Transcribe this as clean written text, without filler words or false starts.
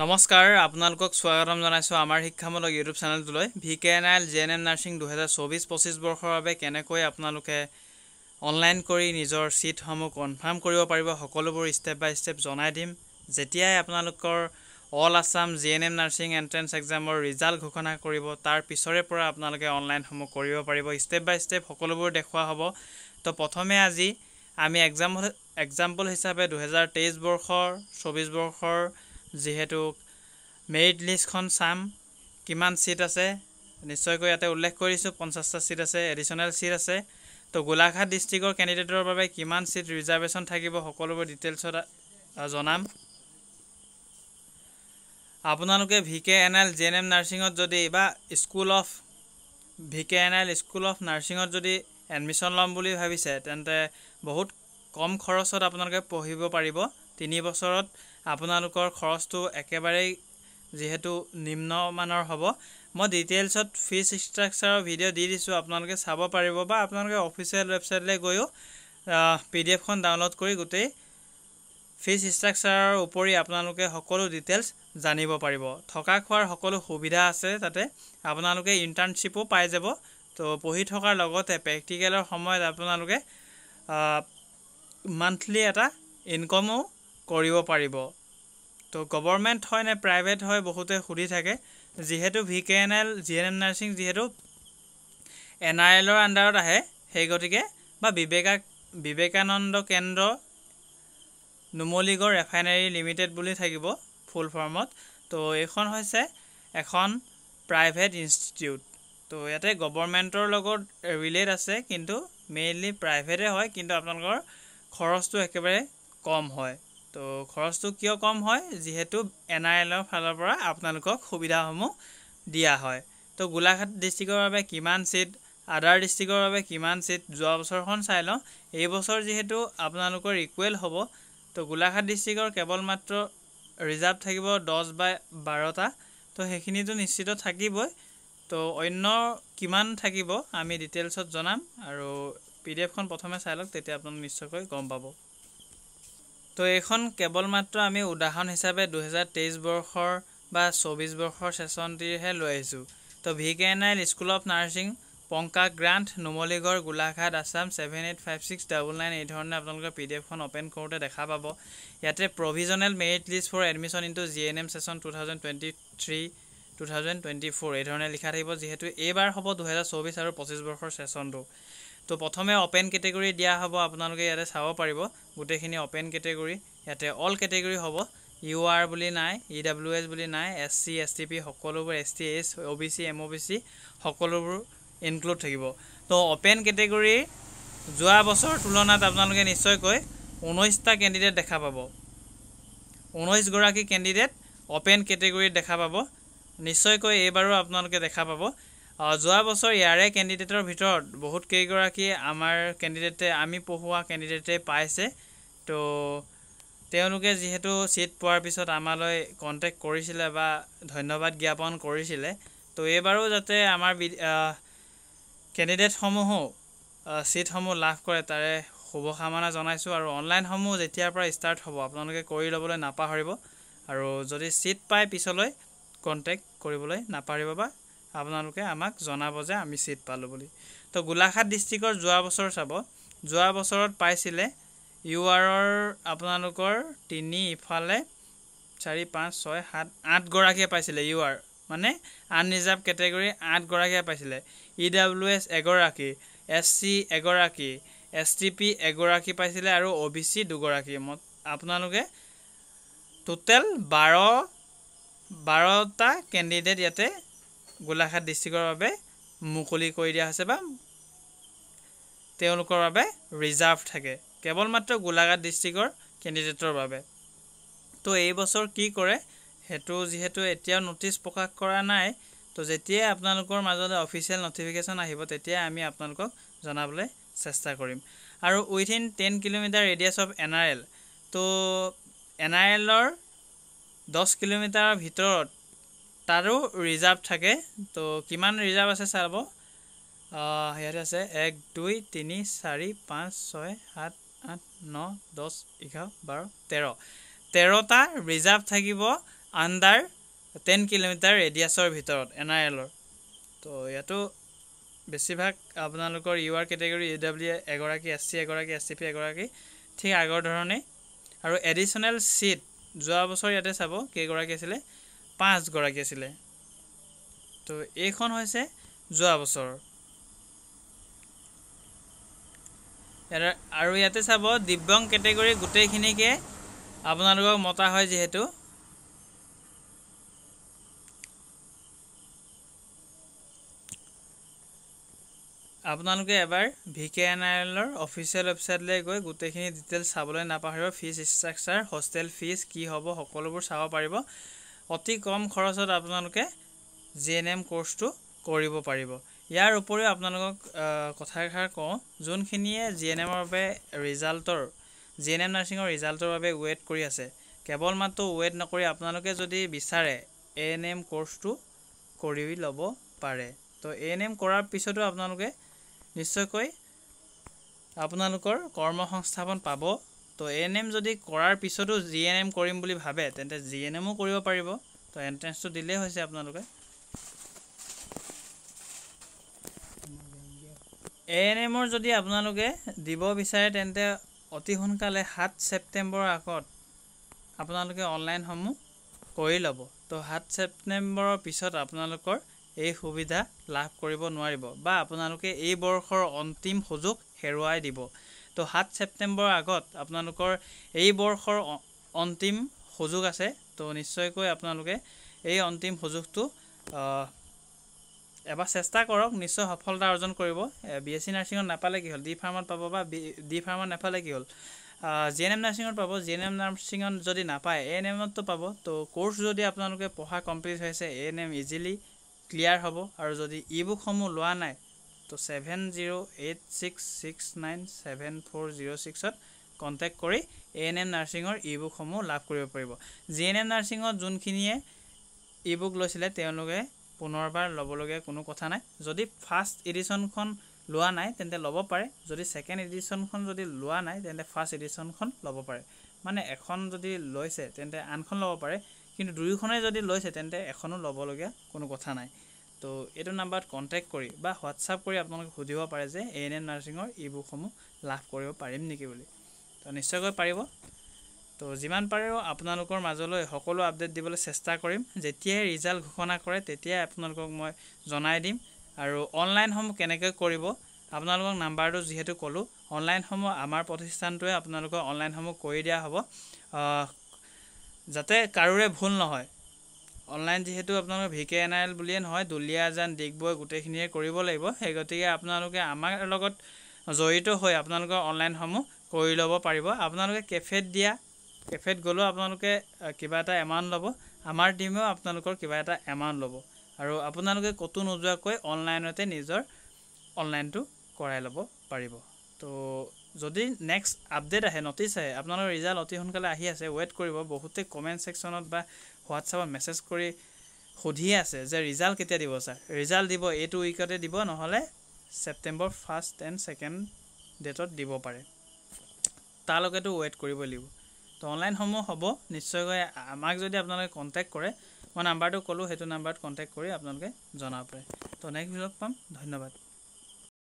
নমস্কাৰ আপোনালোকক স্বাগতম জনাইছো আমাৰ শিক্ষামূলক ইউটিউব চেনেলটোলৈ ভিকেএনআইএল জিএনএম নাৰ্ছিং 2024-25 বৰ্ষৰ বাবে কেনেকৈ আপোনালোকে অনলাইন কৰি নিজৰ সিটসমূহ কনফাৰ্ম কৰিব পাৰিব সকলোবোৰ ষ্টেপ বাই ষ্টেপ জনাই দিম যেতিয়াই আপোনালোকৰ all Assam GNM nursing entrance এক্সামৰ ৰিজাল্ট ঘোষণা কৰিব তাৰ পিছৰে পৰা আপোনালোকে অনলাইনসমূহ কৰিব পাৰিব ষ্টেপ বাই ষ্টেপ সকলোবোৰ দেখুৱা হ'ব তো প্ৰথমে আজি আমি এক্সাম্পল হিচাপে 2023 বৰ্ষৰ 24 বৰ্ষৰ যেহেতু মেৰিট লিষ্টখন চাম কিমান সিট আছে নিশ্চয়কৈ ইয়াতে উল্লেখ কৰিছো 50টা সিট আছে এডিশনাল সিট আছে তো গোলাঘাট ডিস্ট্ৰিক্টৰ ক্যান্ডিডেটৰ বাবে কিমান সিট ৰিজাৰ্ভেশন থাকিব সকলোবোৰ ডিটেইলছত জনাম আপোনালোকে ভিকেএনআইএল জিএনএম নাৰ্ছিঙত যদি বা স্কুল অফ ভিকেএনআইএল স্কুল অফ নাৰ্ছিঙত যদি এডমিশন লম বুলি ভাবিছে তেন্তে বহুত কম খৰচত আপোনালোকে পঢ়িব পাৰিব 3 বছৰত আপোনালোকৰ খৰচটো একেবাৰে যেহেতু নিম্ন মানৰ হ'ব মই ডিটেইলছত ফিস ষ্ট্ৰাকচাৰৰ ভিডিও দি দিছো আপোনালোকে চাব পাৰিব বা আপোনালোকে অফিচিয়েল ওয়েবসাইটলৈ গৈও পিডিএফ খন ডাউনলোড কৰি গুটেই ফিস ষ্ট্ৰাকচাৰৰ উপৰি আপোনালোকে সকলো ডিটেইলছ জানিব পাৰিব থকা খোৱাৰ সকলো সুবিধা আছে তাতে আপোনালোকে ইন্টাৰ্নশিপো পাই যাব তো পঢ়ি থকাৰ লগতে প্ৰেক্টিকেলৰ সময়ত আপোনালোকে মান্থলি এটা ইনকামও কৰিব পাৰিব তো গভৰ্ণমেন্ট হয় নে প্ৰাইভেট হয় বহুতে খুদি থাকে যেহেতু ভিকেএনআইএল জিএনএম নাৰ্ছিং যেহেতু এনআইএলৰ আন্ডাৰত আহে সেই গতিকে বা বিবেকানন্দ কেন্দ্ৰ নুমলীগড় ৰেফাইনাৰী লিমিটেড বুলি থাকিব ফুল ফৰ্মত তো এখন হৈছে এখন প্ৰাইভেট ইনষ্টিটিউট তো ইয়াতে গভৰ্ণমেন্টৰ লগত ৰিলেট আছে কিন্তু মেইনলি প্ৰাইভেটে হয় কিন্তু আপোনালোকৰ খৰচটো একেবাৰে কম হয় তো খৰচটো কিয় কম হয় যেহেতু এনআইএলৰ ফালৰ পৰা আপোনালোকক সুবিধাসমূহ দিয়া হয় তো গোলাঘাট ডিস্ট্ৰিক্টৰ বাবে কিমান সিট আদাৰ ডিস্ট্ৰিক্টৰ বাবে কিমান সিট যোৱা বছৰখন চাই লওঁ এই বছৰ যেহেতু আপোনালোকৰ ইকুৱেল হ'ব তো গোলাঘাট ডিস্ট্ৰিক্টৰ কেৱল মাত্ৰ ৰিজাৰ্ভ থাকিব 10 বাই 12টা তো সেইখিনিটো নিশ্চিত থাকিবই তো অন্য কিমান থাকিব আমি ডিটেইলছত জনাম আৰু পিডিএফ খন প্ৰথমে চাই লওক তেতিয়া আপোনালোকে নিশ্চয়কৈ গম পাব তো এখন কেৱল মাত্ৰ আমি উদাহৰণ হিচাপে 2023 বৰ্ষৰ বা 24 বৰ্ষৰ সেশনটিহে লৈ আহিছো তো VKNIL school of nursing Ponka Grant Numaligarh Golaghat Assam 785699 এই ধৰণে আপোনালোকে পিডিএফ খন ওপেন কৰোতে দেখা পাব ইয়াতে provisional merit list for admission into GNM session 2023-2024 এই ধৰণে লিখা থাকিব যেহেতু এইবাৰ হ'ব 2024 আৰু 25 বৰ্ষৰ সেশনটো তো প্ৰথমে ওপেন ক্যাটেগৰি দিয়া হ'ব আপোনালোকে ইয়াতে চাব পাৰিব গুটেখিনি ওপেন ক্যাটেগৰি ইয়াতে অল ক্যাটেগৰি হ'ব ইউআৰ বুলি নাই ইডব্লিউএছ বুলি নাই এসসি এসটিপি সকলোবোৰ এসটিএস ওবিসি এমওবিসি সকলোবোৰ ইনক্লুড থাকিব তো ওপেন ক্যাটেগৰি যোৱা বছৰ তুলনাত আপোনালোকে নিশ্চয়কৈ 19টা ক্যান্ডিডেট দেখা পাব 19 গৰাকী ক্যান্ডিডেট ওপেন ক্যাটেগৰিত দেখা পাব নিশ্চয়কৈ এবাৰো আপোনালোকে দেখা পাব যোৱা বছৰ ইয়াৰে ক্যান্ডিডেটৰ ভিতৰত বহুত কেইগৰাকী আমাৰ ক্যান্ডিডেটে আমি পঢ়ুৱা ক্যান্ডিডেটে পাইছে তো তেওঁলোকে যেহেতু সিট পোৱাৰ পিছত আমালৈ কন্টাক্ট কৰিছিলে বা ধন্যবাদ জ্ঞাপন কৰিছিলে তো এবাৰো যাতে আমাৰ ক্যান্ডিডেট সমূহ সিট সমূহ লাভ কৰে তাৰে শুভকামনা জনাইছো আৰু অনলাইন সমূহ যেতিয়াৰ পৰা ষ্টাৰ্ট হ'ব আপোনালোকে কৰি লবলৈ নাপাহৰিব আৰু যদি সিট পাই পিছলৈ কন্টাক্ট কৰিবলৈ নাপাহৰিব বা আপোনালোকে আমাক জনাব যে আমি সিট পালো বুলি তো গোলাঘাট ডিস্ট্ৰিক্টৰ যোৱা বছৰ চাব যোৱা বছৰত পাইছিলে ইউআৰৰ আপোনালোকৰ 3 ইফালে 4 5 6 7 8 গৰাকী পাইছিলে ইউআৰ মানে আনৰিজাৰ্ভ ক্যাটেগৰি 8 গৰাকী পাইছিলে ইডব্লিউএছ এগৰাকী এসসি এগৰাকী এসটিপি এগৰাকী পাইছিলে আৰু ওবিসি দুগৰাকী আপোনালোকে টোটাল 12টা ক্যান্ডিডেট ইয়াতে গোলাঘাট ডিস্ট্ৰিক্টৰ বাবে মুকলি কৰি দিয়া হৈছে বা তেওঁলোকৰ বাবে ৰিজাৰ্ভ থাকে কেৱল মাত্ৰ গোলাঘাট ডিস্ট্ৰিক্টৰ ক্যান্ডিডেটৰ বাবে তো এই বছৰ কি কৰে হেতু যেহেতু এতিয়া নোটিস প্ৰকাশ কৰা নাই তো যেতিয়া আপোনালোকৰ মাজলৈ অফিচিয়েল নটিফিকেশন আহিব তেতিয়া আমি আপোনালোকক জনাবলৈ চেষ্টা কৰিম আৰু উইথিন 10 কিলোমিটাৰ ৰেডিয়াস অফ এনআৰএল তো এনআৰএলৰ 10 কিলোমিটাৰৰ ভিতৰত তাৰো ৰিজাৰ্ভ থাকে তো কিমান ৰিজাৰ্ভ আছে চাব ইয়াতে আছে 1 2 3 4 5 6 7 8 9 10 11 12 13 13টা ৰিজাৰ্ভ থাকিব আণ্ডাৰ 10 কিলোমিটাৰ ৰেডিয়াছৰ ভিতৰত NRLৰ। তো ইয়াতো বেছিভাগ আপোনালোকৰ UR কেটেগৰী UW এগৰাকী, SC এগৰাকী, SCP এগৰাকী, ঠিক আগৰ ধৰণেই। আৰু এডিশ্যনেল চিট যোৱা বছৰ ইয়াতে চাব কেইগৰাকী আছিলে, 5 গৰাকী আছিলে। তো এইখন হৈছে যোৱা বছৰ। আৰু ইয়াতে চাব দিব্যাংগ কেটেগৰী গোটেইখিনিকে আপোনালোকক মতা হয়, যিহেতু আপোনালোকে এবাৰ VKNRLৰ অফিচিয়েল ৱেবছাইটলৈ গৈ গোটেইখিনি ডিটেইলছ চাবলৈ নাপাহৰিব। ফিজ ষ্ট্ৰাকচাৰ, হোষ্টেল ফিজ কি হ'ব, সকলোবোৰ চাব পাৰিব। অতি কম খৰচত আপোনালোকে GNM কোৰ্চটো কৰিব পাৰিব। ইয়াৰ উপৰিও আপোনালোকক কথা এষাৰ কওঁ, যোনখিনিয়ে GNMৰ বাবে GNM নাৰ্ছিঙৰ ৰিজাল্টৰ বাবে ৱেইট কৰি আছে, কেৱল মাত্ৰ ৱেইট নকৰি আপোনালোকে যদি বিচাৰে ANM কোৰ্চটো কৰি ল'ব পাৰে। তো ANM কৰাৰ পিছতো আপোনালোকে নিশ্চয়কৈ আপোনালোকৰ কৰ্মসংস্থাপন পাব। তো ANM যদি কৰাৰ পিছতো GNM কৰিম বুলি ভাবে, তেন্তে GNMও কৰিব পাৰিব। তো এণ্ট্ৰেঞ্চটো দিলেই হৈছে আপোনালোকে। ANMৰ যদি আপোনালোকে দিব বিচাৰে, তেন্তে অতি সোনকালে 7 ছেপ্টেম্বৰৰ আগত আপোনালোকে অনলাইনসমূহ কৰি ল'ব। তো 7 ছেপ্টেম্বৰৰ পিছত আপোনালোকৰ এই সুবিধা লাভ কৰিব নোৱাৰিব, বা আপোনালোকে এই বৰ্ষৰ অন্তিম সুযোগ হেৰুৱাই দিব। তো 7 ছেপ্টেম্বৰৰ আগত আপোনালোকৰ এই বৰ্ষৰ অন্তিম সুযোগ আছে। তো নিশ্চয়কৈ আপোনালোকে এই অন্তিম সুযোগটো এবাৰ চেষ্টা কৰক, নিশ্চয় সফলতা অৰ্জন কৰিব। BSc নাৰ্ছিঙত নাপালে কি হ'ল, D ফাৰ্মত পাব, বা D ফাৰ্মত নাপালে কি হ'ল, GNM নাৰ্ছিঙত পাব। GNM নাৰ্ছিঙত যদি নাপায় ANMতো পাব। তো কোৰ্চ যদি আপোনালোকে পঢ়া কমপ্লিট হৈছে, ANM ইজিলি ক্লিয়াৰ হ'ব। আৰু যদি ইবুকসমূহ লোৱা নাই, তো 7086697406ত কণ্টেক্ট কৰি ANM নাৰ্ছিঙৰ ইবুকসমূহ লাভ কৰিব পাৰিব। GNM নাৰ্ছিঙত যোনখিনিয়ে ইবুক লৈছিলে, তেওঁলোকে পুনৰবাৰ ল'বলগীয়া কোনো কথা নাই। যদি ফাৰ্ষ্ট এডিশ্যনখন লোৱা নাই, তেন্তে ল'ব পাৰে। যদি ছেকেণ্ড এডিশ্যনখন যদি লোৱা নাই, তেন্তে ফাৰ্ষ্ট এডিশ্যনখন ল'ব পাৰে। মানে এখন যদি লৈছে, তেন্তে আনখন ল'ব পাৰে। কিন্তু দুয়োখনেই যদি লৈছে, তেন্তে এখনো ল'বলগীয়া কোনো কথা নাই। তো এইটো নাম্বাৰত কণ্টেক্ট কৰি বা হোৱাটছআপ কৰি আপোনালোকে সুধিব পাৰে যে ANM নাৰ্ছিঙৰ ইবুকসমূহ লাভ কৰিব পাৰিম নেকি বুলি। তো নিশ্চয়কৈ পাৰিব। তো যিমান পাৰোঁ আপোনালোকৰ মাজলৈ সকলো আপডেট দিবলৈ চেষ্টা কৰিম। যেতিয়াই ৰিজাল্ট ঘোষণা কৰে, তেতিয়াই আপোনালোকক মই জনাই দিম। আৰু অনলাইনসমূহ কেনেকৈ কৰিব, আপোনালোকক নাম্বাৰটো যিহেতু ক'লোঁ, অনলাইনসমূহ আমাৰ প্ৰতিষ্ঠানটোৱে আপোনালোকৰ অনলাইনসমূহ কৰি দিয়া হ'ব, যাতে কাৰোৰে ভুল নহয়। অনলাইন যিহেতু আপোনালোকৰ VKNRL বুলিয়ে নহয়, দুলীয়াজান, ডিগবৈ গোটেইখিনিয়ে কৰিব লাগিব। সেই গতিকে আপোনালোকে আমাৰ লগত জড়িত হৈ আপোনালোকৰ অনলাইনসমূহ কৰি ল'ব পাৰিব। আপোনালোকে কেফেত গ'লেও আপোনালোকে কিবা এটা এমাউণ্ট ল'ব, আমাৰ টিমেও আপোনালোকৰ কিবা এটা এমাউণ্ট ল'ব। আৰু আপোনালোকে ক'তো নোযোৱাকৈ অনলাইনতে নিজৰ অনলাইনটো কৰাই ল'ব পাৰিব। তো যদি নেক্সট আপডেট আহে, নটিচ আহে, আপোনালোকৰ ৰিজাল্ট অতি সোনকালে আহি আছে, ৱেইট কৰিব। বহুতেই কমেণ্ট ছেকশ্যনত বা হোৱাটছআপত মেছেজ কৰি সুধিয়ে আছে যে ৰিজাল্ট কেতিয়া দিব ছাৰ। ৰিজাল্ট দিব এইটো উইকতে দিব, নহ'লে ছেপ্টেম্বৰ 1st and 2nd ডেটত দিব পাৰে। তালৈকেতো ৱেইট কৰিব লাগিব। তো অনলাইনসমূহ হ'ব নিশ্চয়কৈ। আমাক যদি আপোনালোকে কণ্টেক্ট কৰে, মই নাম্বাৰটো ক'লোঁ, সেইটো নাম্বাৰত কণ্টেক্ট কৰি আপোনালোকে জনাব পাৰে। তো নেক্সট ভিডিঅ'ত পাম। ধন্যবাদ।